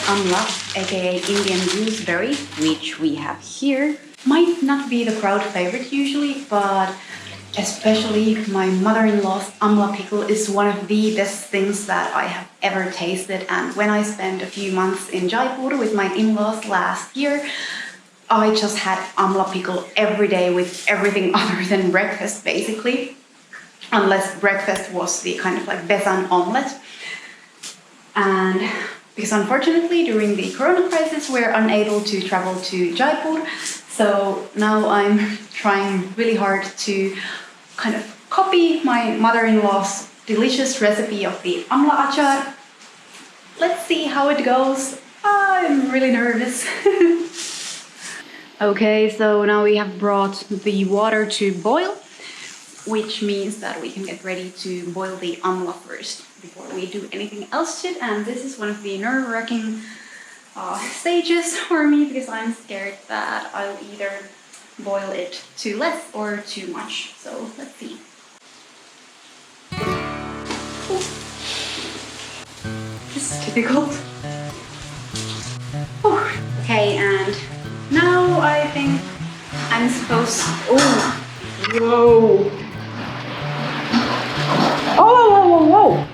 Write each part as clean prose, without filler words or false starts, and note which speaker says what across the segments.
Speaker 1: amla, aka Indian gooseberry, which we have here. Might not be the crowd favorite usually, but especially my mother-in-law's amla pickle is one of the best things that I have ever tasted. And when I spent a few months in Jaipur with my in-laws last year, I just had amla pickle every day with everything other than breakfast, basically. Unless breakfast was the kind of like besan omelette. And because unfortunately during the corona crisis we're unable to travel to Jaipur, so now I'm trying really hard to kind of copy my mother-in-law's delicious recipe of the amla achar. Let's see how it goes. I'm really nervous. Okay, so now we have brought the water to boil, which means that we can get ready to boil the amla first before we do anything else to it. And this is one of the nerve-wracking stages for me because I'm scared that I'll either boil it too less or too much. So let's see. This is difficult. Okay, and now I think I'm supposed to... Oh! Whoa! Oh, whoa, whoa, whoa!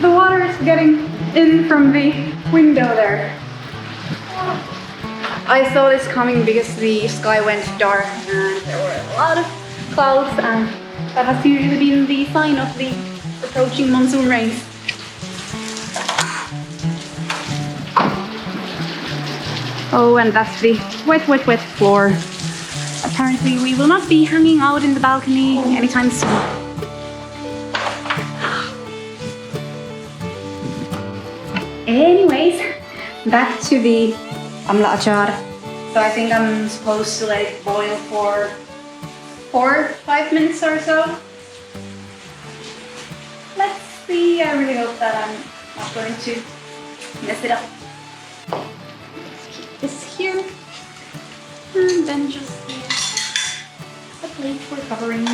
Speaker 1: The water is getting in from the window there. I saw this coming because the sky went dark and there were a lot of clouds, and that has usually been the sign of the approaching monsoon rains. Oh, and that's the wet, wet, wet floor. Apparently we will not be hanging out in the balcony anytime soon. Anyways, back to the amla achar. So I think I'm supposed to let it boil for 4-5 minutes or so. Let's see, I really hope that I'm not going to mess it up. Let's keep this here. And then just a plate for covering.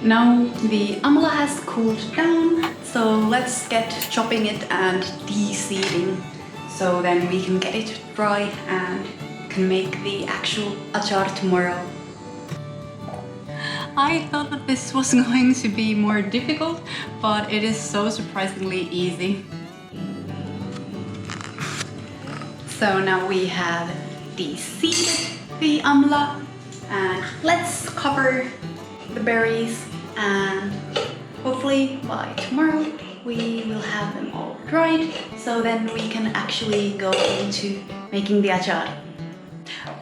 Speaker 1: Now the amla has cooled down, so let's get chopping it and de-seeding, so then we can get it dry and can make the actual achar tomorrow. I thought that this was going to be more difficult, but it is so surprisingly easy. So now we have de-seeded the amla, and let's cover the berries, and hopefully by tomorrow we will have them all dried, so then we can actually go into making the achar.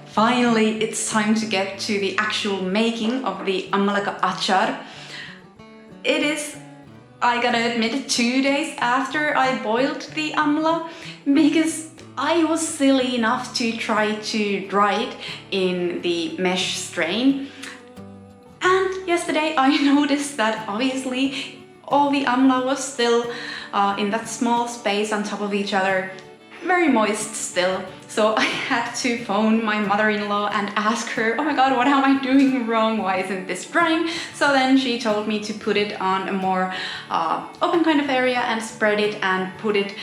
Speaker 1: Finally, it's time to get to the actual making of the amla achar. It is, I gotta admit, 2 days after I boiled the amla, because I was silly enough to try to dry it in the mesh strain. And yesterday I noticed that obviously all the amla was still in that small space on top of each other, very moist still. So I had to phone my mother-in-law and ask her, oh my god, what am I doing wrong? Why isn't this drying? So then she told me to put it on a more open kind of area and spread it and put it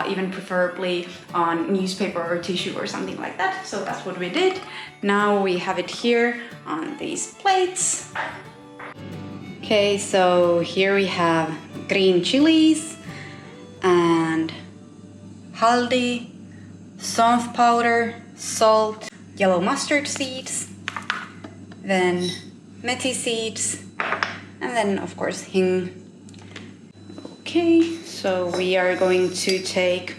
Speaker 1: even preferably on newspaper or tissue or something like that. So that's what we did. Now we have it here on these plates. Okay, so here we have green chilies and haldi, saunf powder, salt, yellow mustard seeds, then methi seeds, and then of course hing. Okay, so we are going to take,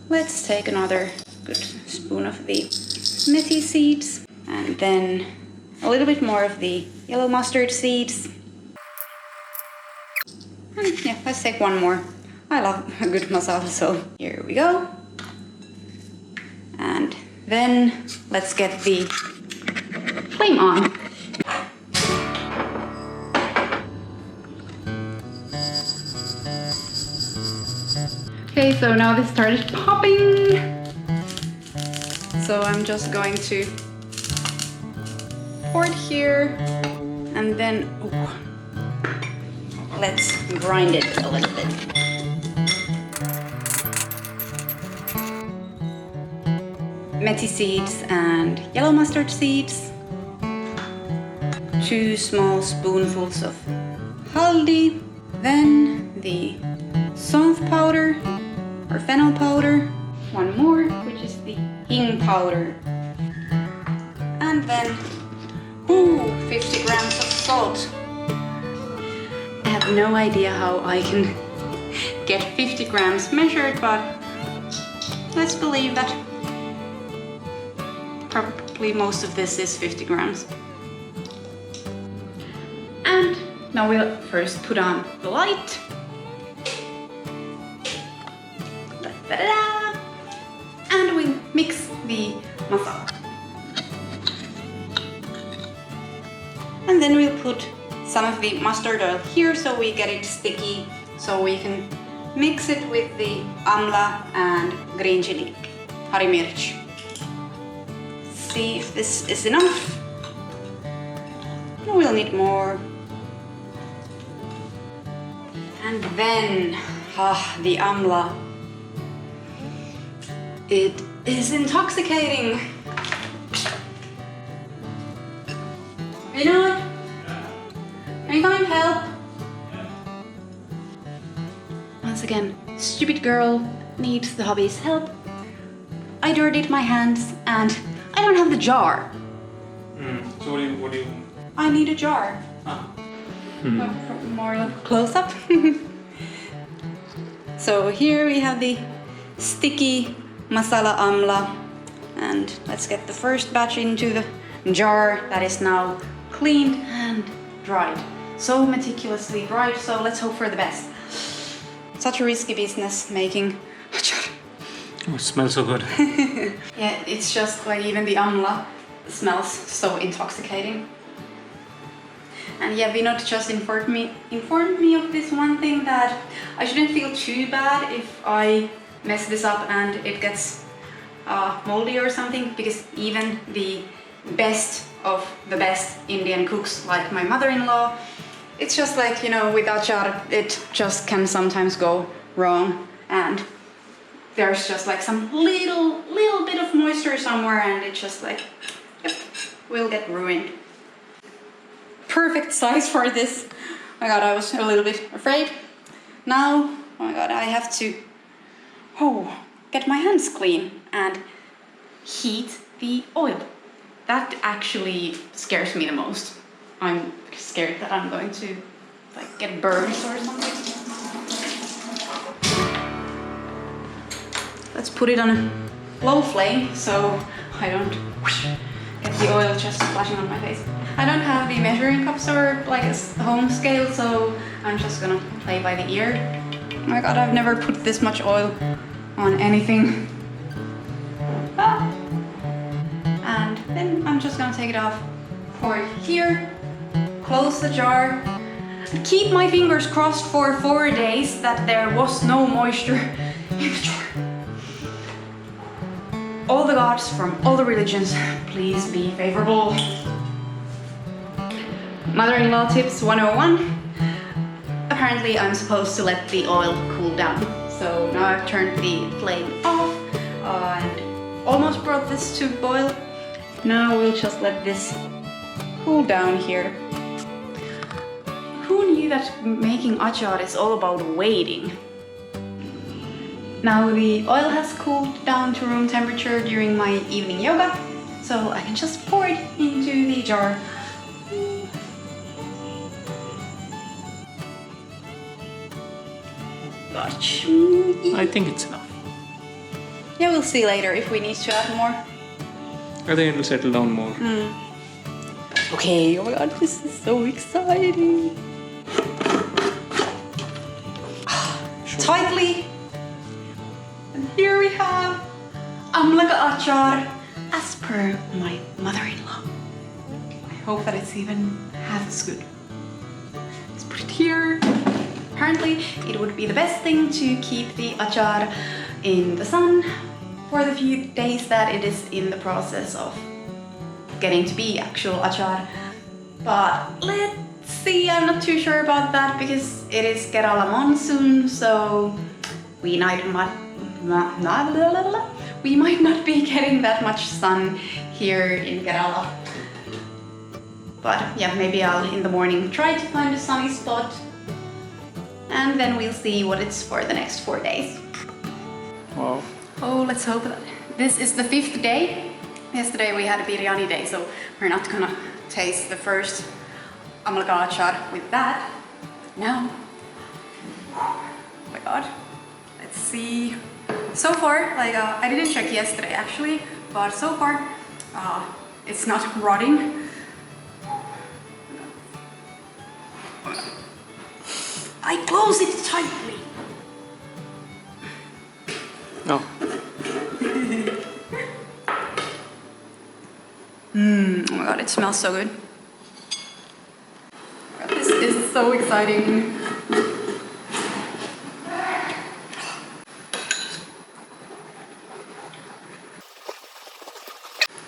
Speaker 1: let's take another good spoon of the methi seeds, and then a little bit more of the yellow mustard seeds. And yeah, let's take one more. I love a good masala, so here we go. And then let's get the flame on. Okay, so now this started popping. So I'm just going to pour it here, and then let's grind it a little bit. methi seeds and yellow mustard seeds, 2 small spoonfuls of haldi, then the somph powder or fennel powder, 1 more, which is the hing powder, and then 50 grams of salt. I have no idea how I can get 50 grams measured, but let's believe that probably most of this is 50 grams. And now we'll first put on the light. Da-da-da. And we'll mix the masala. And then we'll put some of the mustard oil here so we get it sticky, so we can mix it with the amla and green chili, hari mirch. See if this is enough. We'll need more. And then, the amla. It is intoxicating. You know what? Can you come and help? Once again, stupid girl needs the hobby's help. I dirtied my hands and I don't have the jar.
Speaker 2: So what do you?
Speaker 1: I need a jar. More close up. So here we have the sticky masala amla, and let's get the first batch into the jar that is now cleaned and dried. So meticulously dried, so let's hope for the best. Such a risky business making achar.
Speaker 2: Oh, it smells so good.
Speaker 1: Yeah, it's just like even the amla smells so intoxicating. And yeah, Vinod just informed me of this one thing, that I shouldn't feel too bad if I mess this up and it gets moldy or something, because even the best of the best Indian cooks, like my mother-in-law, it's just like, you know, with achar, it just can sometimes go wrong, and there's just like some little bit of moisture somewhere, and it just like, yep, will get ruined. Perfect size for this. Oh my god, I was a little bit afraid. Now, oh my god, I have to get my hands clean and heat the oil. That actually scares me the most. I'm scared that I'm going to like get burns or something. Let's put it on a low flame so I don't get the oil just splashing on my face. I don't have the measuring cups or like a home scale, so I'm just gonna play by the ear. Oh my god, I've never put this much oil on anything. And then I'm just gonna take it off, pour it here, close the jar, keep my fingers crossed for 4 days that there was no moisture in the jar. All the gods from all the religions, please be favorable. Mother-in-law tips 101. Apparently I'm supposed to let the oil cool down. So now I've turned the flame off and almost brought this to boil. Now we'll just let this cool down here. Who knew that making achar is all about waiting? Now the oil has cooled down to room temperature during my evening yoga, so I can just pour it into the jar. Gosh.
Speaker 2: I think it's enough.
Speaker 1: Yeah, we'll see later if we need to add more.
Speaker 2: I think it'll settle down more.
Speaker 1: Okay, oh my god, this is so exciting. Tightly. And here we have amla achar as per my mother-in-law. I hope that it's even half as good. Let's put it here. Apparently, it would be the best thing to keep the achar in the sun for the few days that it is in the process of getting to be actual achar. But let's see, I'm not too sure about that because it is Kerala monsoon, so we might we might not be getting that much sun here in Kerala. But yeah, maybe I'll in the morning try to find a sunny spot, and then we'll see what it's for the next 4 days.
Speaker 2: Wow.
Speaker 1: Oh, let's hope that this is the 5th day. Yesterday we had a biryani day, so we're not gonna taste the first amla achar with that. Now, oh my god, let's see. So far, like I didn't check yesterday actually, but so far it's not rotting. I close it tightly.
Speaker 2: Oh.
Speaker 1: Oh my god, it smells so good. This is so exciting.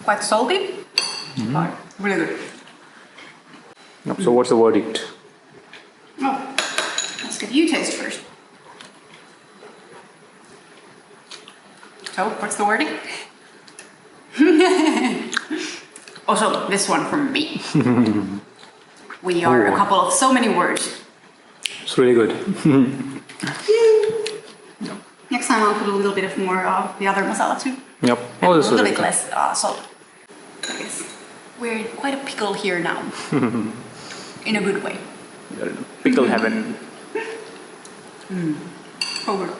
Speaker 1: Quite salty, but really good.
Speaker 2: Yep. So what's the verdict?
Speaker 1: Oh, let's get you taste first. So, what's the wording? Also, this one from me. We are a couple of so many words.
Speaker 2: It's really good.
Speaker 1: Next time I'll put a little bit of more of the other masala too.
Speaker 2: Yep.
Speaker 1: And
Speaker 2: Oh,
Speaker 1: a
Speaker 2: this
Speaker 1: little
Speaker 2: is
Speaker 1: bit less salt. I guess we're in quite a pickle here now. In a good way.
Speaker 2: pickle heaven.
Speaker 1: Over.